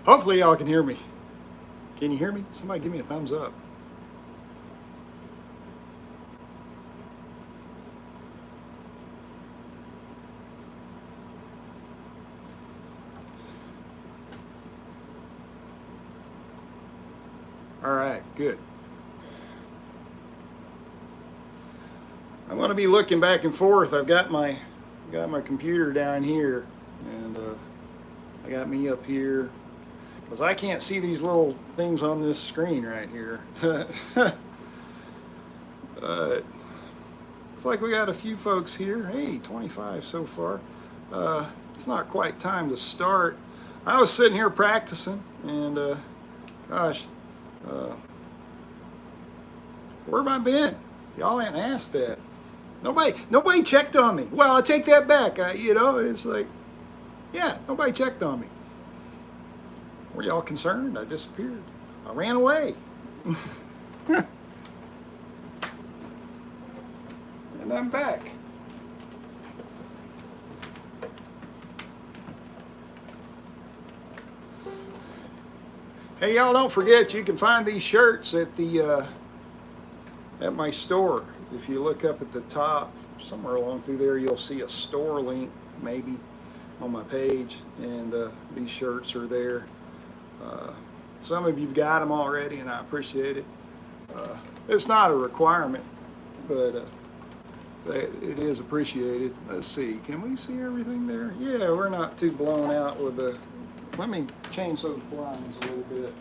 Hopefully y'all can hear me. Can you hear me? Somebody give me a thumbs up. All right, good. I'm going to be looking back and forth. I've got my computer down here, and I got me up here because I can't see these little things on this screen right here. It's like we got a few folks here. Hey, 25 so far. It's not quite time to start. I was sitting here practicing, and gosh, where have I been? Y'all ain't asked that. Nobody checked on me. Well, I take that back. You know, it's like, yeah, nobody checked on me. Were y'all concerned? I disappeared. I ran away. And I'm back. Hey, y'all, don't forget you can find these shirts at the at my store. If you look up at the top, somewhere along through there, you'll see a store link, maybe, on my page, and these shirts are there. Some of you've got them already, and I appreciate it. It's not a requirement, but it is appreciated. Let's see, can we see everything there? Yeah, we're not too blown out with the... Let me change those blinds a little bit.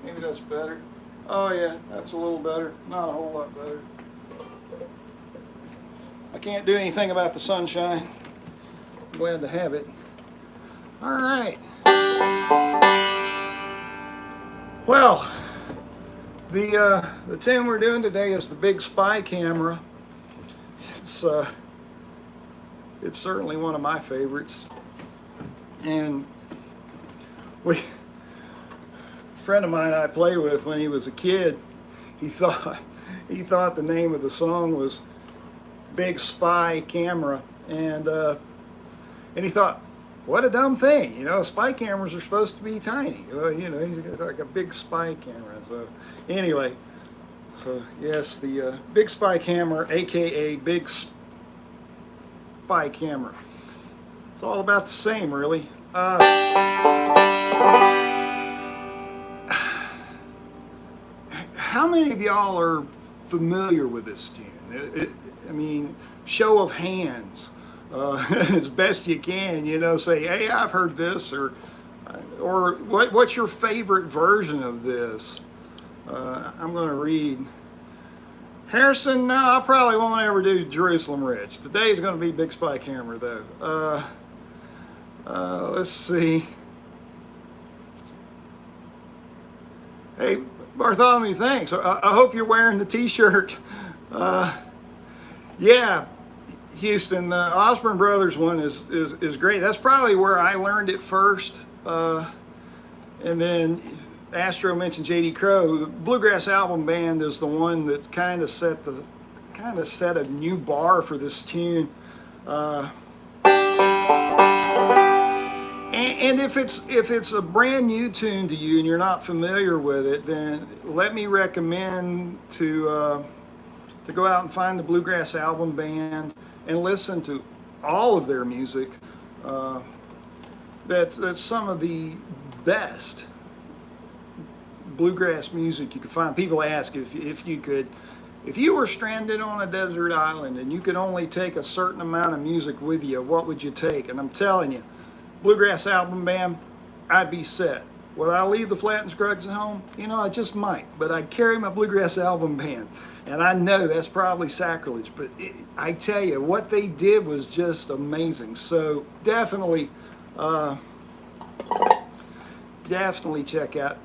Maybe that's better. Oh yeah, that's a little better. Not a whole lot better. I can't do anything about the sunshine. I'm glad to have it. All right. Well, the tune we're doing today is the Big Spy Camera. It's certainly one of my favorites, and a friend of mine I played with when he was a kid, he thought the name of the song was Big Spy Camera, and he thought, what a dumb thing, you know, spy cameras are supposed to be tiny. Well, you know, he's got like a big spy camera. So anyway, so yes, the Big Spy Camera, aka Big Spy Camera. It's all about the same, really. How many of y'all are familiar with this tune? I mean, show of hands, as best you can. You know, say, hey, I've heard this, or what's your favorite version of this? I'm going to read. Harrison, no, I probably won't ever do Jerusalem Ridge. Today's going to be Big Spy Camera, though. Let's see. Hey, Bartholomew, thanks. I hope you're wearing the t-shirt. Yeah, Houston, the Osborne Brothers one is great. That's probably where I learned it first. And then Astro mentioned J.D. Crowe. The Bluegrass Album Band is the one that kind of set a new bar for this tune. And if it's a brand new tune to you and you're not familiar with it, then let me recommend to go out and find the Bluegrass Album Band and listen to all of their music. That's some of the best bluegrass music you could find. People ask if you were stranded on a desert island and you could only take a certain amount of music with you, what would you take? And I'm telling you, Bluegrass Album Band, I'd be set. Would I leave the Flat and Scruggs at home? You know, I just might, but I'd carry my Bluegrass Album Band. And I know that's probably sacrilege, but I tell you, what they did was just amazing. So definitely check out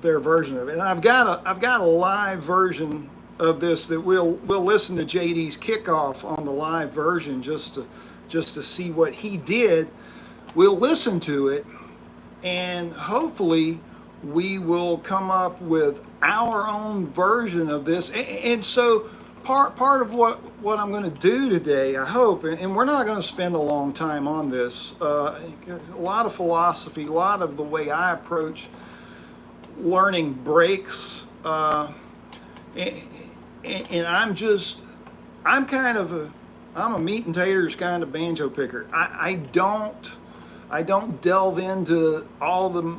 their version of it. And I've got a live version of this that we'll listen to JD's Kickoff on the live version just to see what he did. We'll listen to it, and hopefully we will come up with our own version of this. And so part of what what I'm going to do today, I hope, and we're not going to spend a long time on this. A lot of philosophy, a lot of the way I approach learning breaks, and I'm a meat and taters kind of banjo picker. I don't delve into all the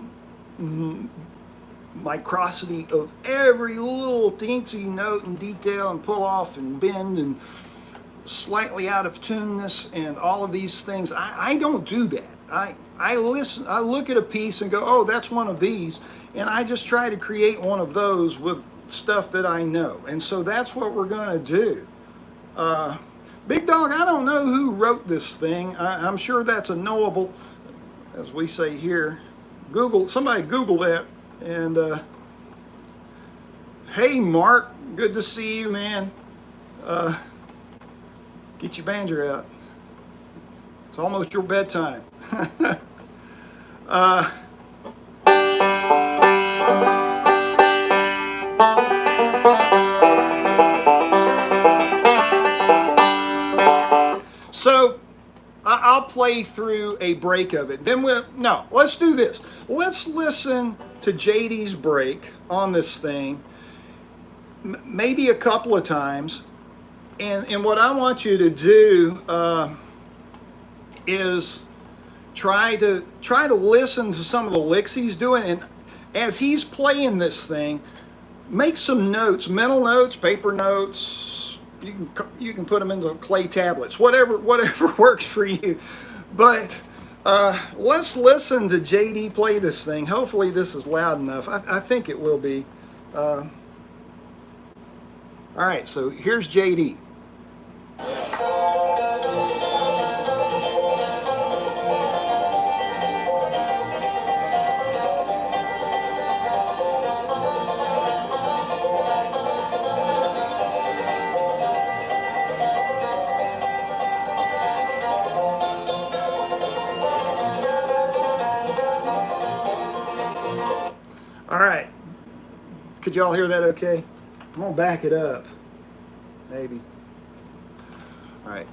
microsity of every little teensy note and detail and pull off and bend and slightly out of tuneness and all of these things. I don't do that. I listen, I look at a piece and go, oh, that's one of these, and I just try to create one of those with stuff that I know. And so that's what we're going to do. Big Dog, I don't know who wrote this thing. I'm sure that's a knowable, as we say here. Somebody Google that. And hey, Mark, good to see you, man. Get your banjo out. It's almost your bedtime. So I'll play through a break of it. Then let's do this. Let's listen to JD's break on this thing, maybe a couple of times. And what I want you to do is try to listen to some of the licks he's doing, and as he's playing this thing, make some notes, mental notes, paper notes. You can put them into clay tablets, whatever works for you. But let's listen to JD play this thing. Hopefully this is loud enough. I think it will be. All right, so here's JD. All right, could y'all hear that okay? I'm gonna back it up, maybe. All right,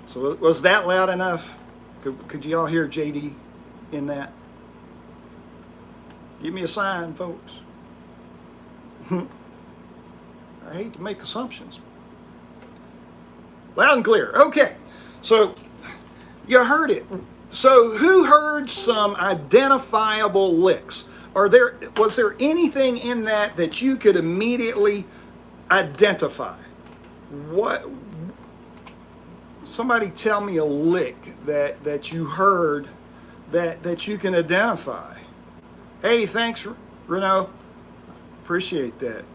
so was that loud enough? Could y'all hear JD in that? Give me a sign, folks. I hate to make assumptions. Loud and clear, okay. So you heard it. So who heard some identifiable licks? Was there anything in that you could immediately identify? What? Somebody tell me a lick that you heard that you can identify. Hey, thanks, Renaud. Appreciate that.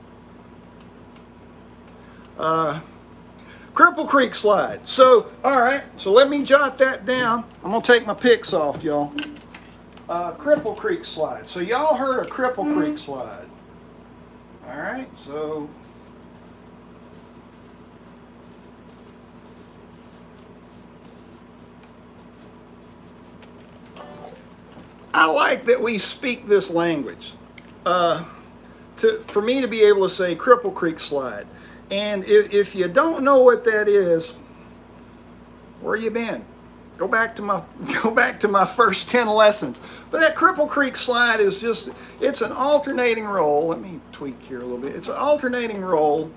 Cripple Creek slide. So, all right. So let me jot that down. I'm gonna take my picks off, y'all. Cripple Creek slide. So y'all heard a Cripple Creek slide. All right, so I like that we speak this language. For me to be able to say Cripple Creek slide. And if you don't know what that is, where you been? Go back to my first 10 lessons. But that Cripple Creek slide is it's an alternating roll. Let me tweak here a little bit. It's an alternating roll.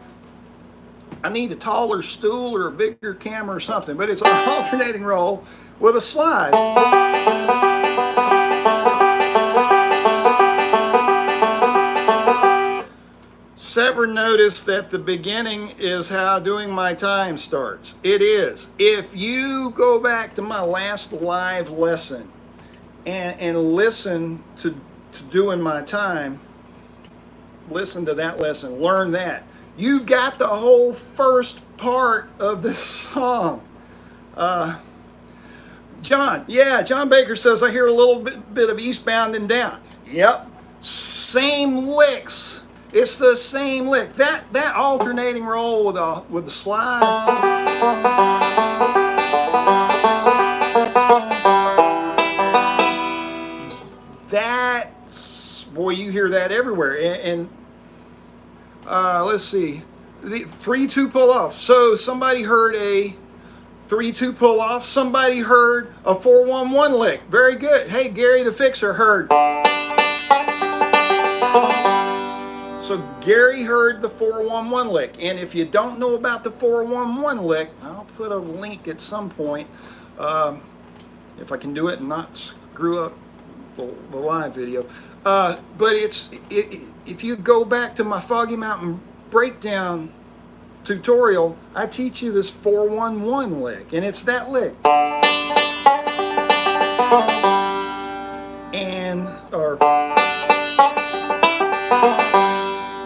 I need a taller stool or a bigger camera or something, but it's an alternating roll with a slide. Ever notice that the beginning is how doing my time starts? It is. If you go back to my last live lesson and listen to doing my time, listen to that lesson, learn that. You've got the whole first part of the song. John Baker says, I hear a little bit of Eastbound and Down. Yep, same licks. It's the same lick. That alternating roll with the slide. Boy, you hear that everywhere. And let's see. The 3-2 pull off. So somebody heard a 3-2 pull off. Somebody heard a 4-1-1 lick. Very good. Hey, Gary the Fixer heard. So Gary heard the 4-1-1 lick. And if you don't know about the 4-1-1 lick, I'll put a link at some point. If I can do it and not screw up the live video. But if you go back to my Foggy Mountain breakdown tutorial, I teach you this 4-1-1 lick, and it's that lick. And or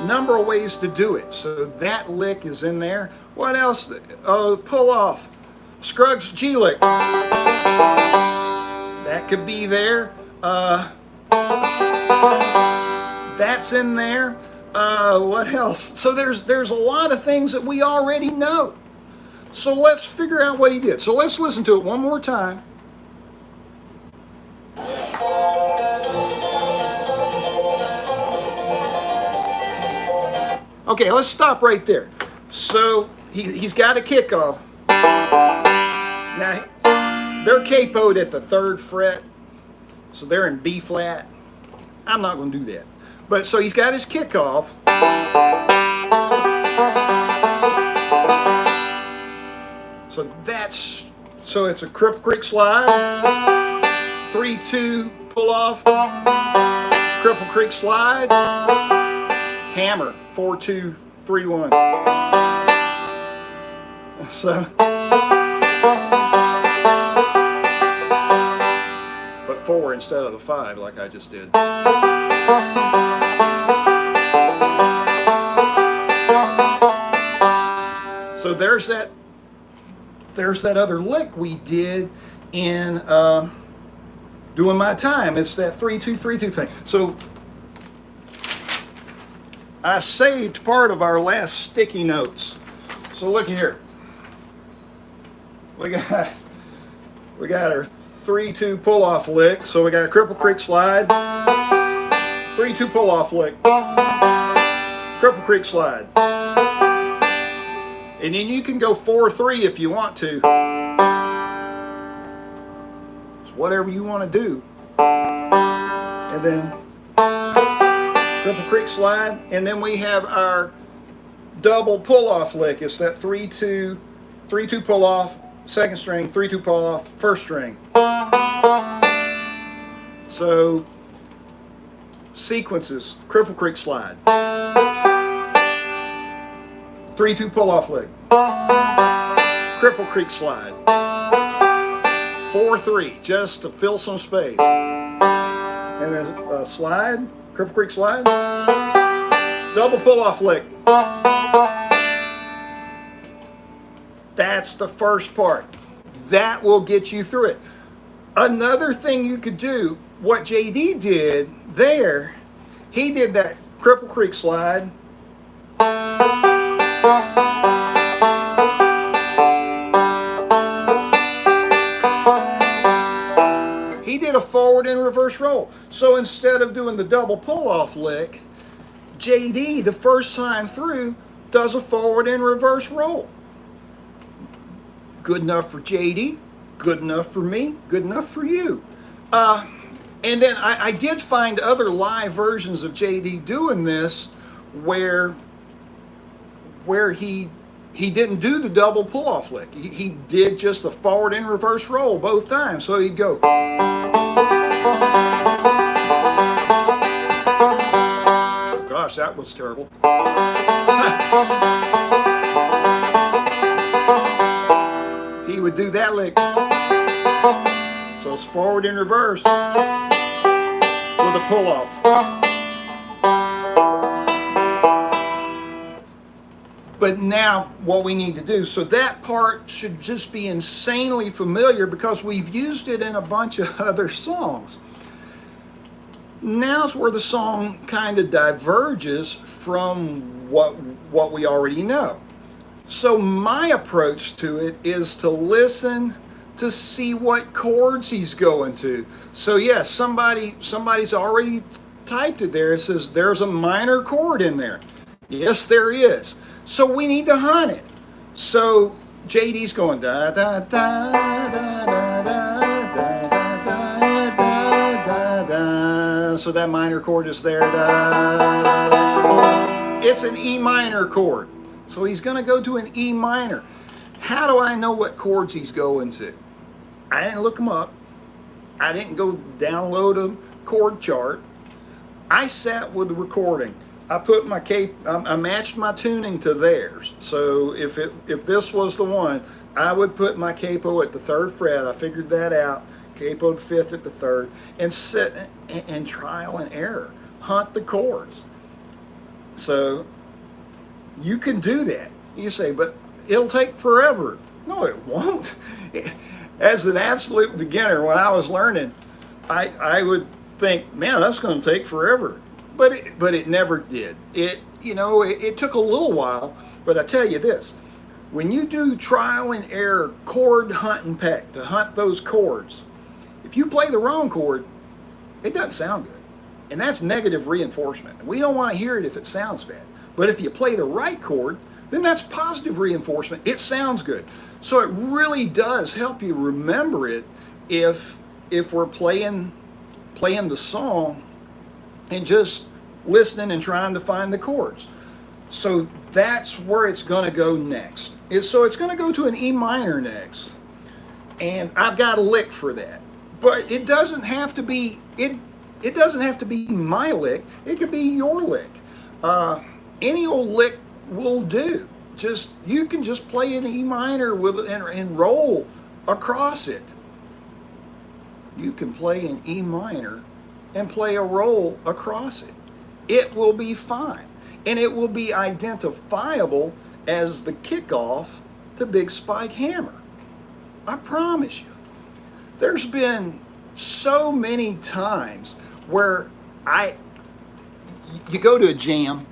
number of ways to do it. So that lick is in there. What else? Pull off. Scruggs G lick. That could be there. That's in there. What else? So there's a lot of things that we already know. So let's figure out what he did. So let's listen to it one more time. Okay, let's stop right there. So he's got a kickoff. Now they're capoed at the 3rd fret, so they're in B flat. I'm not going to do that. But so he's got his kickoff. So it's a Cripple Creek slide, 3-2 pull off, Cripple Creek slide, hammer, 4-2-3-1. So, but 4 instead of the 5 like I just did. So there's that other lick we did in Doing My Time. It's that 3-2-3-2 thing. So I saved part of our last sticky notes. So look here. We got our 3-2 pull off lick. So we got a Cripple Creek slide, 3-2 pull off lick, Cripple Creek slide. And then you can go 4-3 if you want to. It's whatever you want to do. And then Cripple Creek slide. And then we have our double pull off lick. It's that 3-2 pull off, 2nd string, 3-2 pull off, 1st string. So sequences, Cripple Creek slide, 3-2 pull off lick, Cripple Creek slide, 4-3 just to fill some space, and then a slide, Cripple Creek slide, double pull off lick. That's the first part. That will get you through it. Another thing you could do, what JD did there, he did that Cripple Creek slide. He did a forward and reverse roll. So instead of doing the double pull off lick, JD the first time through does a forward and reverse roll. Good enough for JD, good enough for me, good enough for you. And then I did find other live versions of JD doing this where he didn't do the double pull-off lick. He did just the forward and reverse roll both times. So he'd go. Oh gosh, that was terrible. He would do that lick. So it's forward and reverse with a pull-off. But now what we need to do, so that part should just be insanely familiar because we've used it in a bunch of other songs. Now's where the song kind of diverges from what we already know. So my approach to it is to listen to see what chords he's going to. So yes, somebody's already typed it there. It says there's a minor chord in there. Yes, there is. So we need to hunt it. So JD's going da da da da da da da da da da da. So that minor chord is there. Da. It's an E minor chord. So he's going to go to an E minor. How do I know what chords he's going to? I didn't look them up. I didn't go download a chord chart. I sat with the recording. I put my I matched my tuning to theirs. So if this was the one, I would put my capo at the 3rd fret. I figured that out. Capo 5th at the 3rd, and sit and trial and error, hunt the chords. So you can do that. You say, but it'll take forever. No, it won't. As an absolute beginner, when I was learning, I would think, man, that's going to take forever. But it never did. It took a little while, but I tell you this, when you do trial and error chord hunt and peck to hunt those chords, if you play the wrong chord, it doesn't sound good. And that's negative reinforcement. We don't want to hear it if it sounds bad. But if you play the right chord, then that's positive reinforcement. It sounds good. So it really does help you remember it if we're playing the song and just listening and trying to find the chords. So that's where it's going to go next. So it's going to go to an E minor next. And I've got a lick for that. But it doesn't have to be it doesn't have to be my lick. It could be your lick. Any old lick will do. You can just play an E minor and roll across it. You can play an E minor and play a roll across it. It will be fine. And it will be identifiable as the kickoff to Big Spike Hammer. I promise you. There's been so many times where you go to a jam,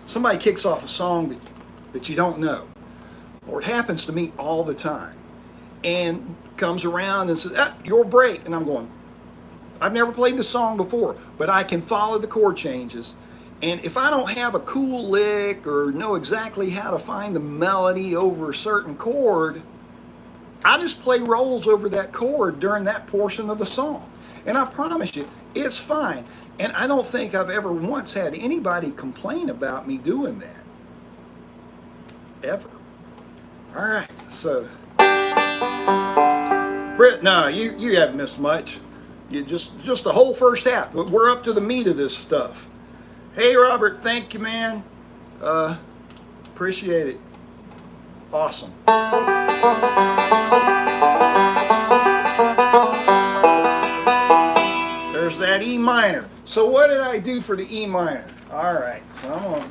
somebody kicks off a song that you don't know. Or it happens to me all the time. And comes around and says, your break. And I'm going, I've never played the song before, but I can follow the chord changes. And if I don't have a cool lick or know exactly how to find the melody over a certain chord, I just play rolls over that chord during that portion of the song. And I promise you, it's fine. And I don't think I've ever once had anybody complain about me doing that. Ever. All right, so Britt, no, you haven't missed much. You just the whole first half, but we're up to the meat of this stuff. Hey, Robert, thank you, man. Appreciate it. Awesome. There's that E minor. So what did I do for the E minor? All right, so I'm going to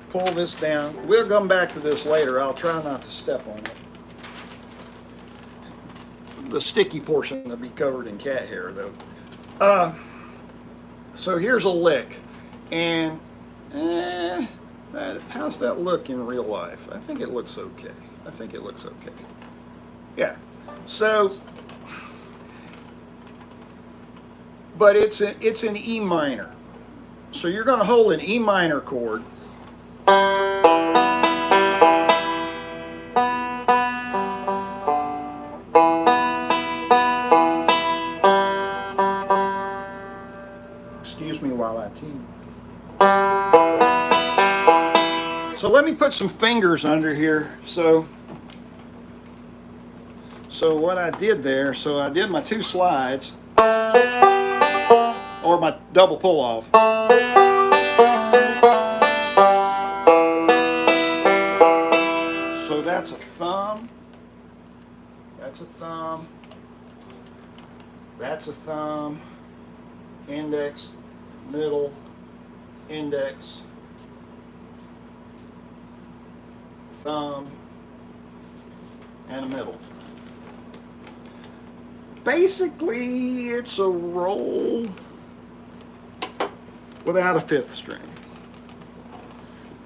pull this down. We'll come back to this later. I'll try not to step on it. The sticky portion will be covered in cat hair, though. So here's a lick. And how's that look in real life? I think it looks okay. Yeah. So, but it's an E minor. So you're going to hold an E minor chord. Excuse me while I tune. So let me put some fingers under here. So what I did there, so I did my 2 slides, or my double pull off. So that's a thumb, that's a thumb, that's a thumb, index, middle, index, thumb, and a middle. Basically, it's a roll without a 5th string.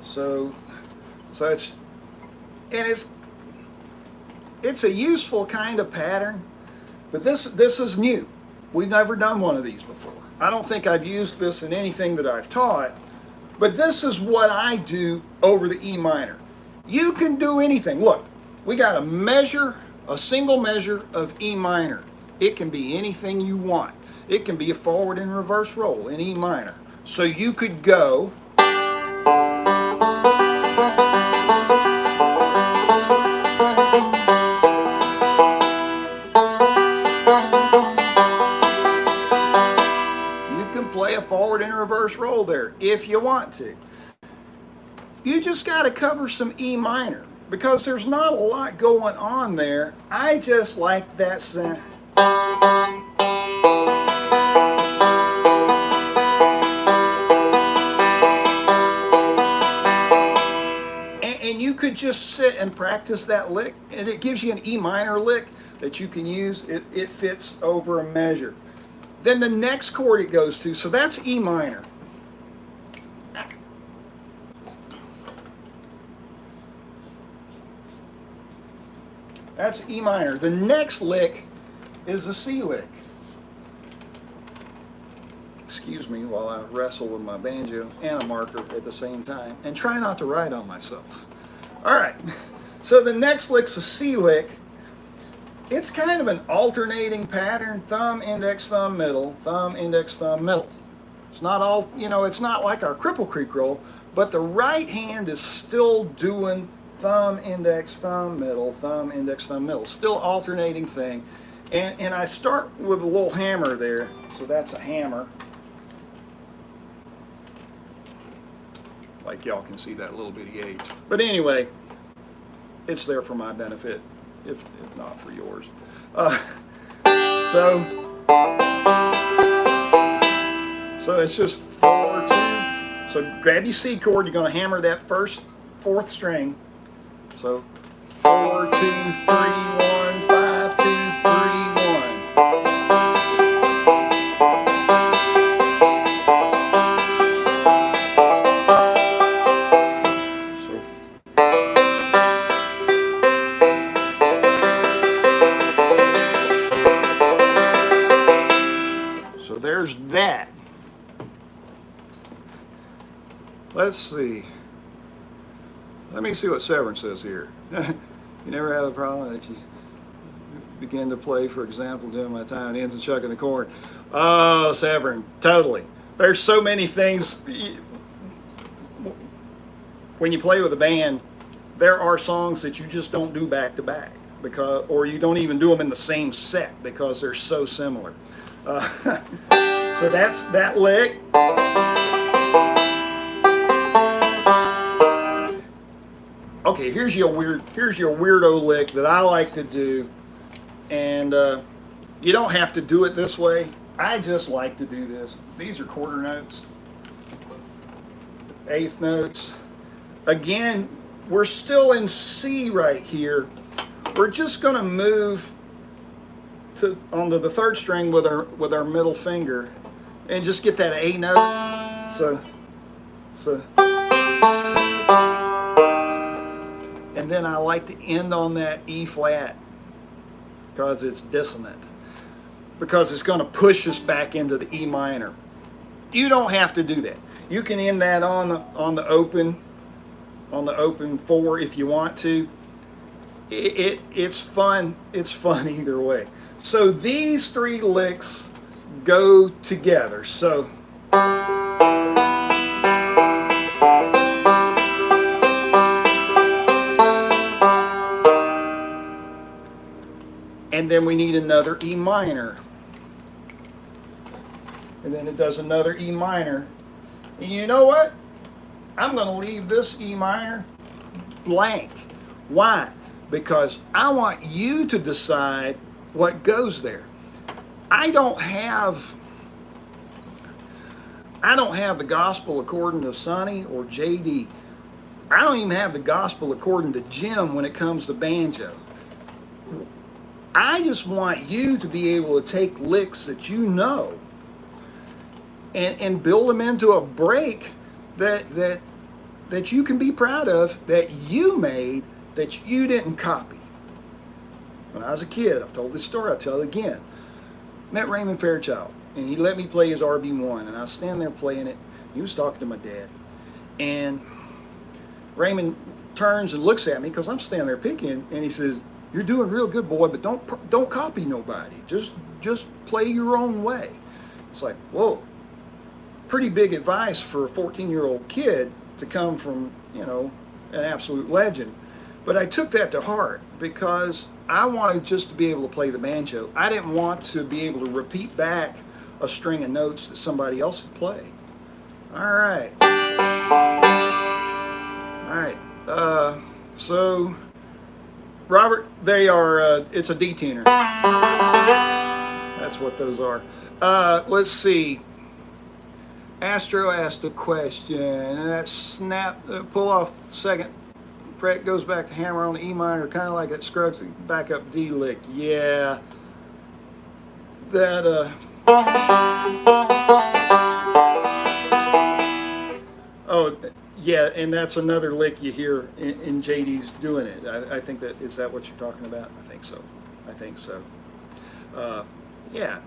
So it's a useful kind of pattern, but this is new. We've never done one of these before. I don't think I've used this in anything that I've taught, But this is what I do over the E minor. You can do anything. Look, we got a measure, a single measure of E minor. It can be anything you want. It can be a forward and reverse roll in E minor. So you could go play a forward and a reverse roll there if you want to. You just got to cover some E minor because there's not a lot going on there. I just like that sound. And you could just sit and practice that lick, and it gives you an E minor lick that you can use. It fits over a measure. Then the next chord it goes to, so that's E minor. That's E minor. The next lick is a C lick. Excuse me while I wrestle with my banjo and a marker at the same time and try not to write on myself. All right, so the next lick's a C lick. It's kind of an alternating pattern, thumb, index, thumb, middle, thumb, index, thumb, middle. It's not all, you know, it's not like our Cripple creek roll, but the right hand is still doing thumb, index, thumb, middle, thumb, index, thumb, middle. Still alternating thing. And I start with a little hammer there, so that's a hammer. Like y'all can see that little bitty H. But anyway, it's there for my benefit. If not for yours. So it's just 4, 2. So grab your C chord, you're going to hammer that first 4th string. So 4, 2, 3, 1, 5, 2, 3, 1. There's that. Let's see. Let me see what Severn says here. You never have a problem that you begin to play, for example, doing my time, it ends in chucking the chord. Oh, Severn, totally. There's so many things. When you play with a band, there are songs that you just don't do back to back, because, or you don't even do them in the same set because they're so similar. So that's that lick. Okay, here's your weirdo lick that I like to do, and you don't have to do it this way. I just like to do this. These are quarter notes, 1/8 notes. Again, we're still in C right here. We're just going to move onto the 3rd string with our middle finger and just get that A note. So and then I like to end on that E flat because it's dissonant, because it's going to push us back into the E minor. You don't have to do that. You can end that on the open 4 if you want to. It's fun. It's fun either way. So these 3 licks go together. So and then we need another E minor. And then it does another E minor. And you know what? I'm going to leave this E minor blank. Why? Because I want you to decide what goes there. I don't have the gospel according to Sonny or JD. I don't even have the gospel according to Jim when it comes to banjo. I just want you to be able to take licks that you know and build them into a break that you can be proud of, that you made, that you didn't copy. When I was a kid, I've told this story, I'll tell it again. Met Raymond Fairchild, and he let me play his RB1, and I was standing there playing it. He was talking to my dad, And Raymond turns and looks at me because I'm standing there picking, and he says, "You're doing real good, boy, but don't copy nobody. Just play your own way." It's like, whoa, pretty big advice for a 14-year-old kid to come from, you know, an absolute legend. But I took that to heart because I wanted just to be able to play the banjo. I didn't want to be able to repeat back a string of notes that somebody else had played. All right. All right. So, Robert, they are, it's a D-tuner. That's what those are. Let's see. Astro asked a question, and that snap, pull off the second fret goes back to hammer on the E minor, kind of like it scrubs back up D lick. Yeah. That, oh, yeah, and that's another lick you hear in JD's doing it. I think that, is that what you're talking about? I think so. I think so. Yeah,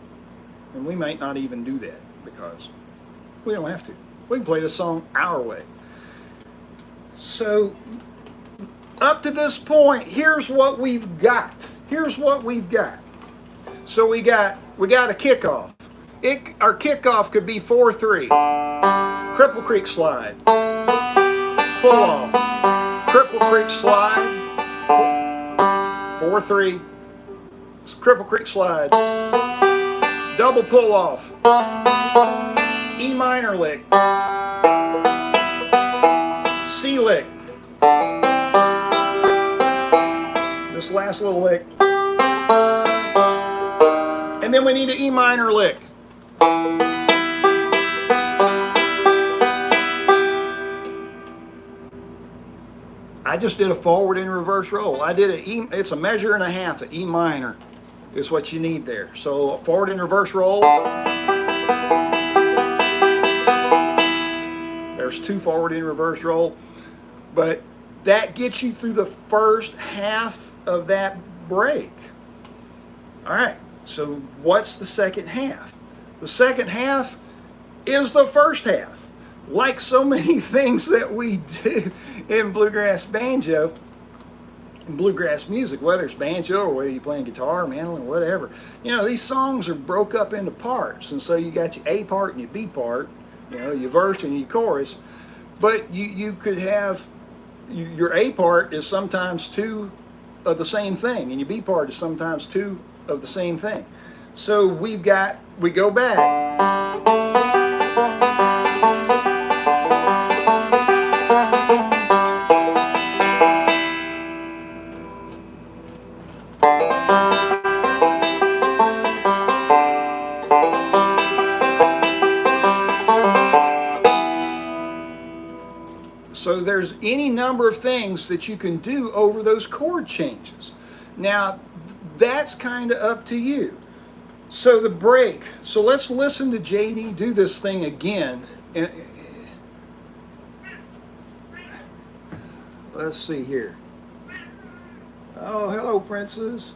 and we might not even do that because we don't have to. We can play the song our way. So, up to this point, here's what we've got. Here's what we've got. So we got a kickoff. Our kickoff could be 4-3. Cripple Creek slide. Pull off. Cripple Creek slide. 4-3. Cripple Creek slide. Double pull off. E minor lick. C lick. This last little lick. And then we need an E minor lick. I just did a forward and reverse roll. I did it's a measure and a half at E minor is what you need there. So forward and reverse roll. There's 2 forward and reverse roll. But that gets you through the first half of that break. All right, so what's the second half? The second half is the first half. Like so many things that we do in bluegrass banjo, and bluegrass music, whether it's banjo or whether you're playing guitar, mandolin, whatever. You know, these songs are broke up into parts, and so you got your A part and your B part, you know, your verse and your chorus. But you could have, your A part is sometimes 2 of the same thing, and your B part is sometimes 2 of the same thing. So we go back. So there's any number of things that you can do over those chord changes. Now, that's kind of up to you. So the break. So let's listen to JD do this thing again. Let's see here. Oh, hello, princess.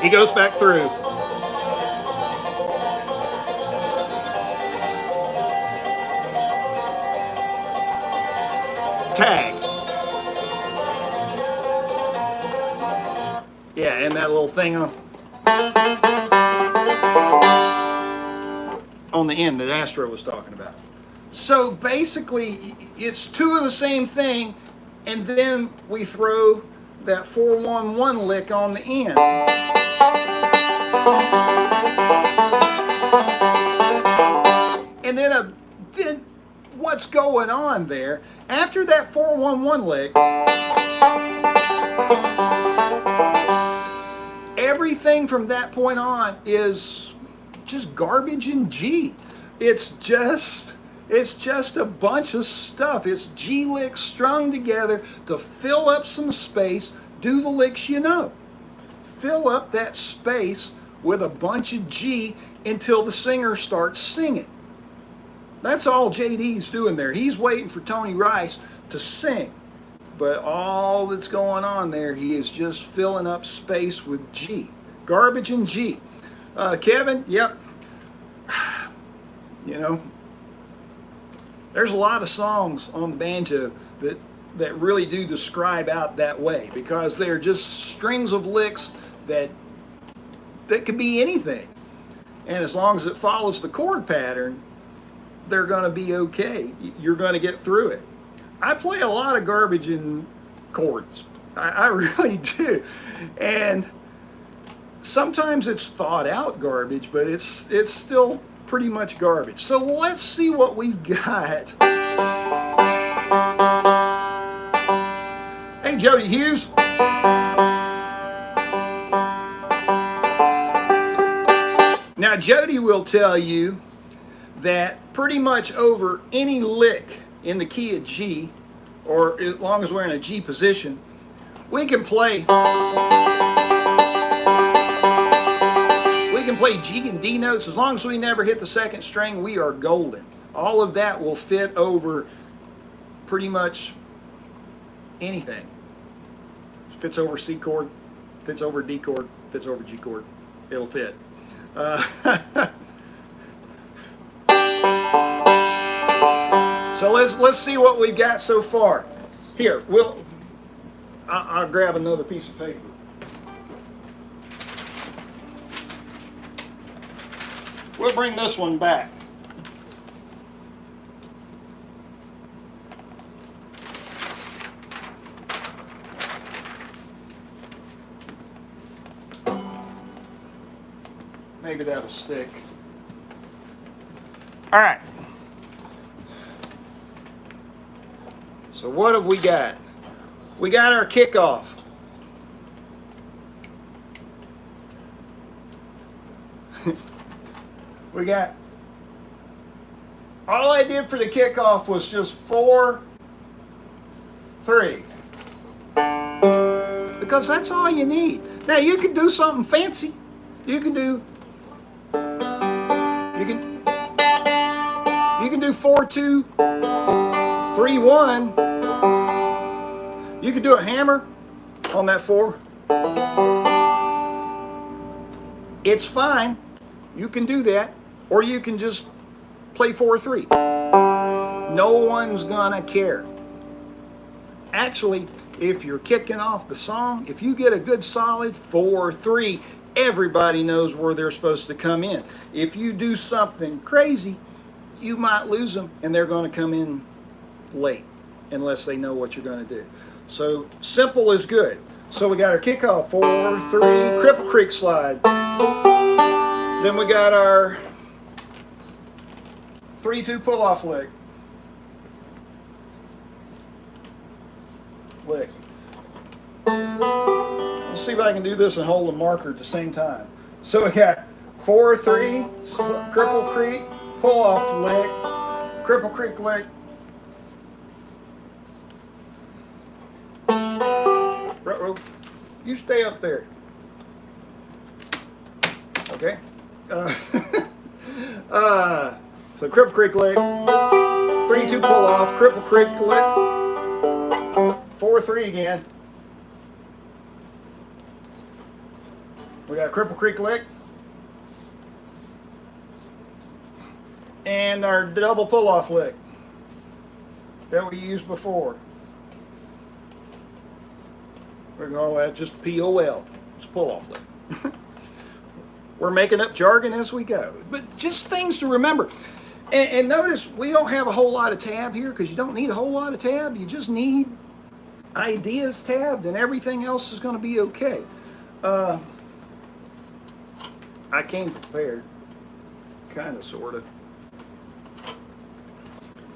He goes back through. Tag. Yeah, and that little thing on the end that Astro was talking about. So basically, it's 2 of the same thing, and then we throw that 4-1-1 lick on the end. And then what's going on there, after that 4-1-1 lick, everything from that point on is just garbage in G. It's just a bunch of stuff. It's G licks strung together to fill up some space, do the licks you know. Fill up that space with a bunch of G until the singer starts singing. That's all JD's doing there. He's waiting for Tony Rice to sing. but all that's going on there, he is just filling up space with G. Garbage and G. Kevin, yep. You know, there's a lot of songs on the banjo that really do describe out that way, because they're just strings of licks that could be anything. And as long as it follows the chord pattern, they're going to be okay. You're going to get through it. I play a lot of garbage in chords. I really do. And sometimes it's thought out garbage, but it's still pretty much garbage. So let's see what we've got. Hey, Jody Hughes. Now, Jody will tell you that pretty much over any lick in the key of G, or as long as we're in a G position, we can play G and D notes. As long as we never hit the second string, we are golden. All of that will fit over pretty much anything. Fits over C chord, fits over D chord, fits over G chord. It'll fit. So let's see what we've got so far. Here, I'll grab another piece of paper. We'll bring this one back. Maybe that'll stick. All right. So what have we got? We got our kickoff. We got, all I did for the kickoff was just 4, 3. Because that's all you need. Now you can do something fancy. You can do 4, 2, 3, 1. You can do a hammer on that 4. It's fine. You can do that. Or you can just play 4, 3. No one's gonna care. Actually, if you're kicking off the song, if you get a good solid 4, 3, everybody knows where they're supposed to come in. If you do something crazy, you might lose them, and they're going to come in late unless they know what you're going to do. So simple is good. So we got our kickoff, 4, 3, Cripple Creek slide. Then we got our 3, 2 pull off lick. Let's see if I can do this and hold a marker at the same time. So we got 4, 3, Cripple Creek, pull off lick, Cripple Creek lick. You stay up there. Okay. So Cripple Creek lick, 3, 2 pull off, Cripple Creek lick, 4, 3 again. We got Cripple Creek lick. And our double pull-off lick that we used before. We're going to call that just POL. It's pull-off lick. We're making up jargon as we go. But just things to remember. And notice we don't have a whole lot of tab here, because you don't need a whole lot of tab. You just need ideas tabbed, and everything else is going to be okay. I came prepared, kind of, sort of,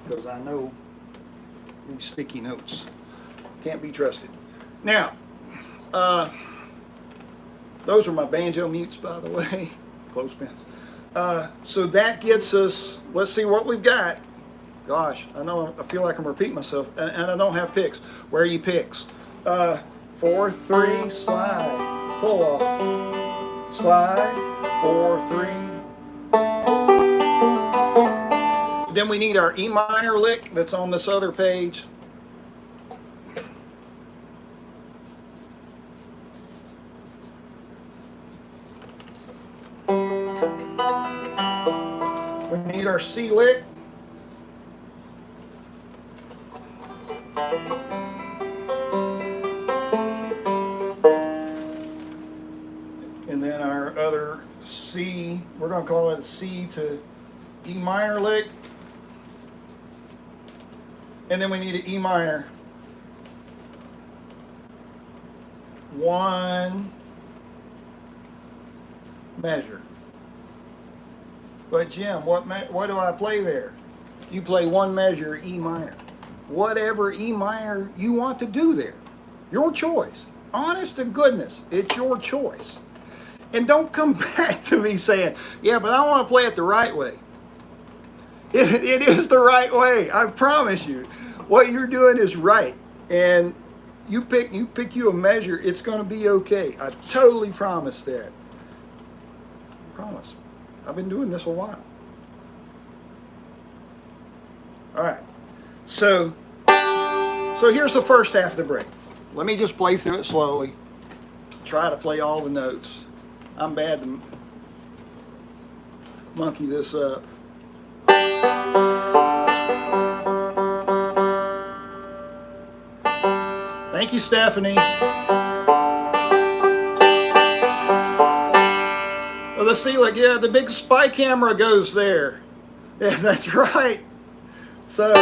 because I know these sticky notes can't be trusted. Now, those are my banjo mutes, by the way, clothespins. So that gets us, let's see what we've got. Gosh, I know, I feel like I'm repeating myself, and I don't have picks. Where are you picks? 4, 3, slide, pull off, slide, 4, 3. Then we need our E minor lick that's on this other page. need our C lick. And then our other C, we're going to call it a C to E minor lick. And then we need an E minor. 1 measure. But Jim, what do I play there? You play 1 measure E minor. Whatever E minor you want to do there. Your choice. Honest to goodness, it's your choice. And don't come back to me saying, yeah, but I want to play it the right way. It is the right way. I promise you. What you're doing is right. And you pick you a measure, it's going to be okay. I totally promise that. I promise. I've been doing this a while. All right. So here's the first half of the break. Let me just play through it slowly. Try to play all the notes. I'm bad to monkey this up. Thank you, Stephanie. Oh, let's see, like, yeah, the big spy camera goes there. Yeah, that's right. So,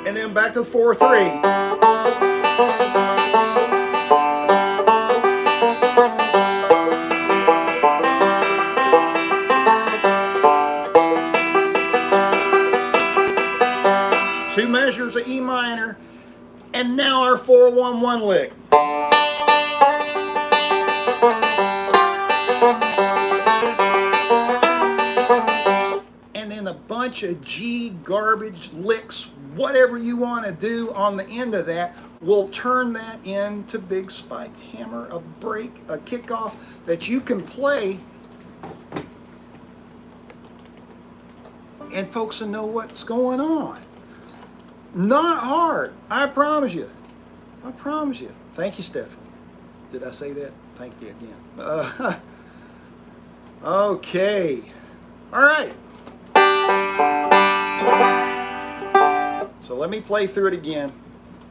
and then back to 4/3. Measures of E minor, and now our 4-1-1 lick. And then a bunch of G garbage licks, whatever you want to do on the end of that, we'll turn that into big spike hammer, a break, a kickoff that you can play, and folks will know what's going on. Not hard, I promise you. I promise you. Thank you, Stephanie. Did I say that? Thank you again. Okay. All right. So let me play through it again.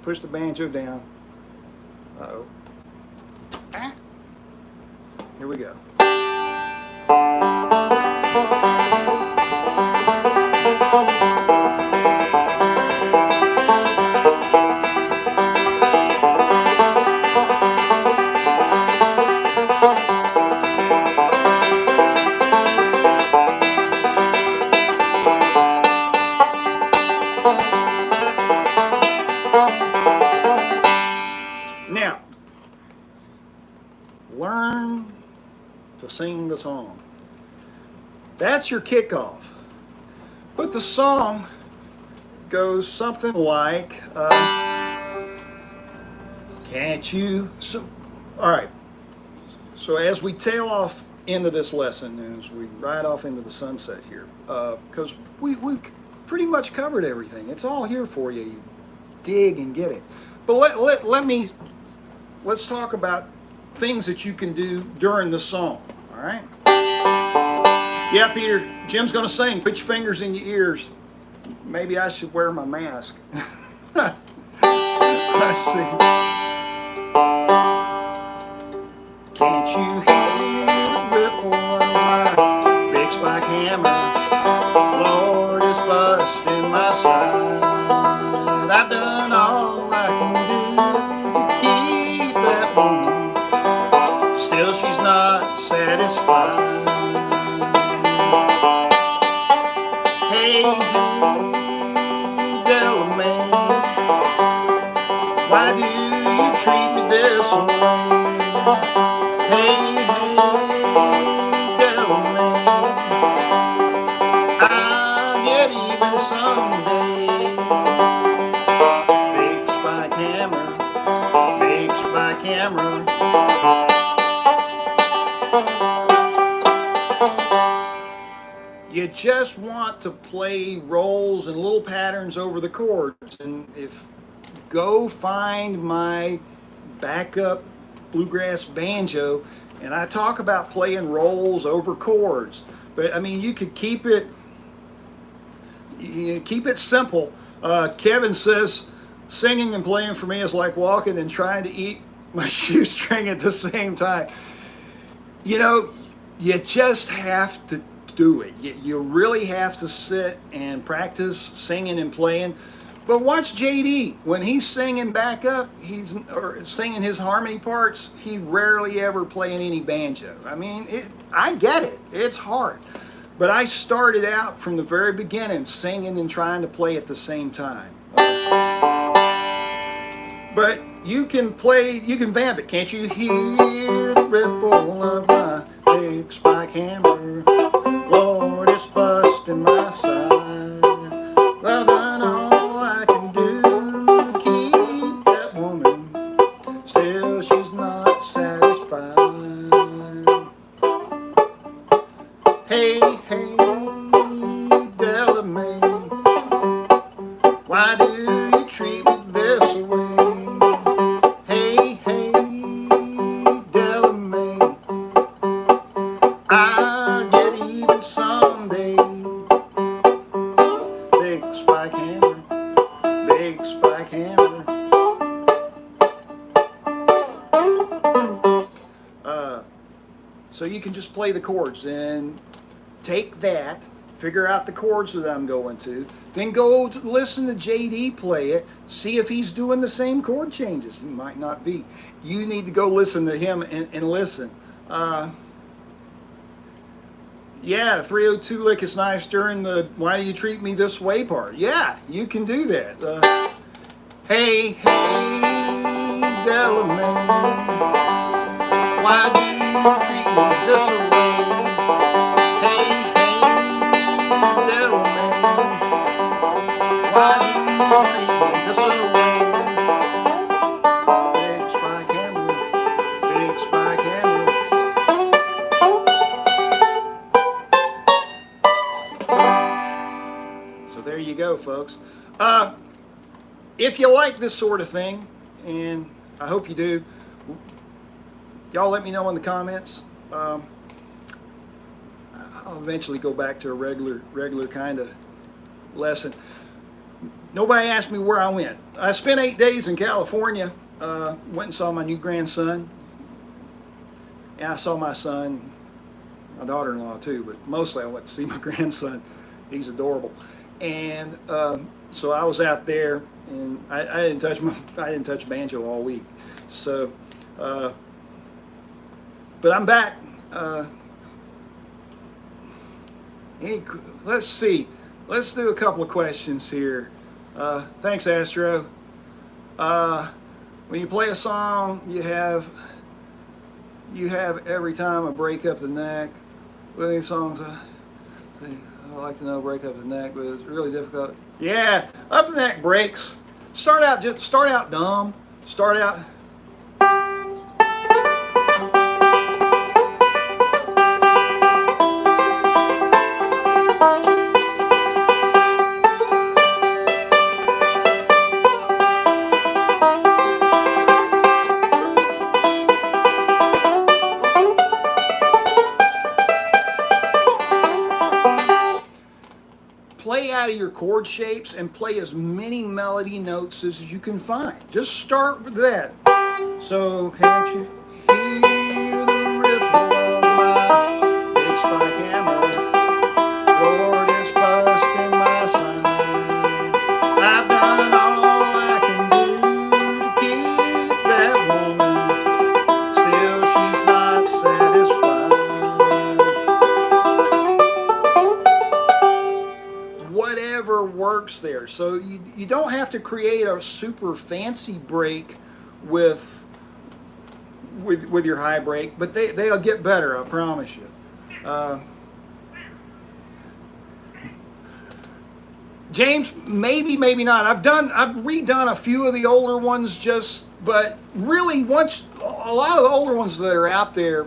Push the banjo down. Uh-oh. Ah. Here we go. Now, learn to sing the song. That's your kickoff. But the song goes something like, can't you? So, all right. So as we tail off into this lesson, and as we ride off into the sunset here, because we've pretty much covered everything. It's all here for you. You dig and get it. But let's talk about things that you can do during the song. All right? Yeah, Peter, Jim's going to sing. Put your fingers in your ears. Maybe I should wear my mask. Let's see. Can't you hear the ripple of my big spike hammer? Lord, it's busting my side. I've done all I can do to keep that woman. Still, she's not satisfied. Hey, Delamain, why do you treat me this way? Hey, Delamain, I'll get even someday. Big spike hammer, big spike hammer. You just want to play rolls and little patterns over the chords, and go find my backup bluegrass banjo, and I talk about playing rolls over chords. But I mean, you could keep it simple. Kevin says singing and playing for me is like walking and trying to eat my shoestring at the same time. You know, you just have to do it. You really have to sit and practice singing and playing. But watch JD, when he's singing back up, or singing his harmony parts, he rarely ever playing any banjo. I mean, I get it, it's hard. But I started out from the very beginning singing and trying to play at the same time. But you can vamp it. Can't you hear the ripple of my big spike hammer? Lord, it's busting my side. I've done all I can do to keep that woman. Still, she's not satisfied. Hey, hey, Della Mae, why do you treat me this way? Hey, hey, Della Mae, I'll get even someday. Big spike hammer, big spike hammer. So you can just play the chords and take that, figure out the chords that I'm going to, then go listen to JD play it, see if he's doing the same chord changes. He might not be. You need to go listen to him and listen. Yeah, 302 lick is nice during the why do you treat me this way part. Yeah, you can do that. Hey, hey, Della Mae, why do you treat me this way? Hey, Della Mae, why do you treat me this way? Big spike hammer, big spike hammer. So there you go, folks. If you like this sort of thing, and I hope you do, y'all let me know in the comments. I'll eventually go back to a regular kind of lesson. Nobody asked me where I went. I spent 8 days in California. Went and saw my new grandson. And I saw my son, my daughter-in-law too, but mostly I went to see my grandson. He's adorable. And so I was out there, and I didn't touch banjo all week. So, but I'm back. Let's see. Let's do a couple of questions here. Thanks, Astro. When you play a song, you have every time a break up the neck. With any songs, I like to know break up the neck, but it's really difficult. Yeah, up the neck breaks. Start out dumb. Start out. Play out of your chord shapes and play as many melody notes as you can find. Just start with that. So can't you hear the ripple of my big spike hammer? Lord, it's busting my side. I've done all I can do to keep that woman. Still, she's not satisfied. Whatever works there. So you don't have to create a super fancy break with your high break, but they'll get better, I promise you. James, maybe not. I've redone a few of the older ones, but really a lot of the older ones that are out there,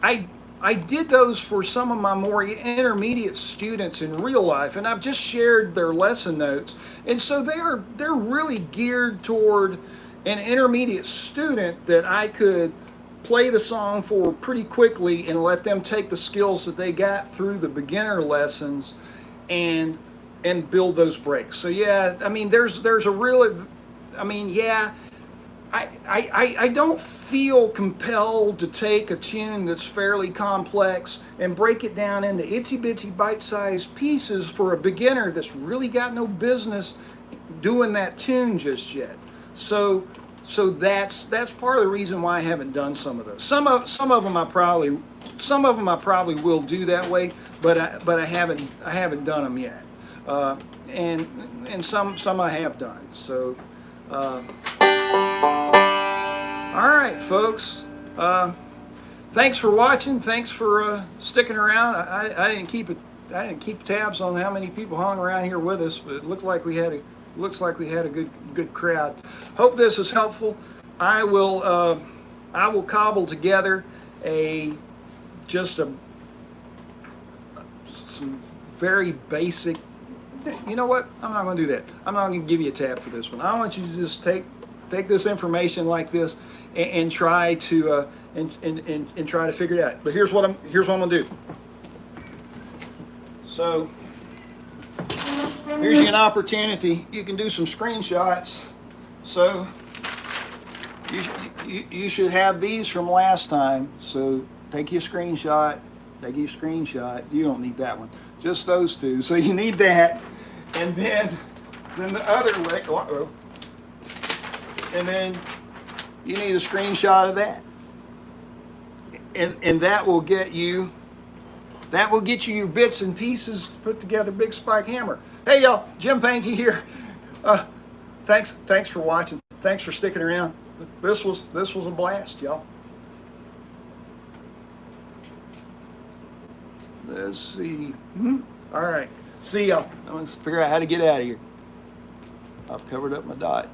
I I did those for some of my more intermediate students in real life, and I've just shared their lesson notes. And so they're really geared toward an intermediate student that I could play the song for pretty quickly and let them take the skills that they got through the beginner lessons and build those breaks. So yeah, I mean, there's a really, I mean, yeah, I don't feel compelled to take a tune that's fairly complex and break it down into itsy bitsy bite-sized pieces for a beginner that's really got no business doing that tune just yet. So that's part of the reason why I haven't done some of those. Some of them I probably will do that way, but I haven't done them yet. And some I have done. So all right, folks. Thanks for watching. Thanks for sticking around. I didn't keep tabs on how many people hung around here with us, but it looked like we had a good crowd. Hope this is helpful. I will cobble together some very basic. You know what? I'm not going to do that. I'm not going to give you a tab for this one. I want you to just take this information like this and try to and try to figure it out. But here's what I'm going to do. So here's an opportunity. You can do some screenshots. So you should have these from last time. So take your screenshot. Take your screenshot. You don't need that one. Just those two. So you need that, and then the other leg. And then you need a screenshot of that, and that will get you your bits and pieces to put together Big Spike Hammer. Hey y'all, Jim Pankey here. Thanks for watching. Thanks for sticking around. This was a blast, y'all. Let's see. All right, see y'all. I'm gonna figure out how to get out of here. I've covered up my dot.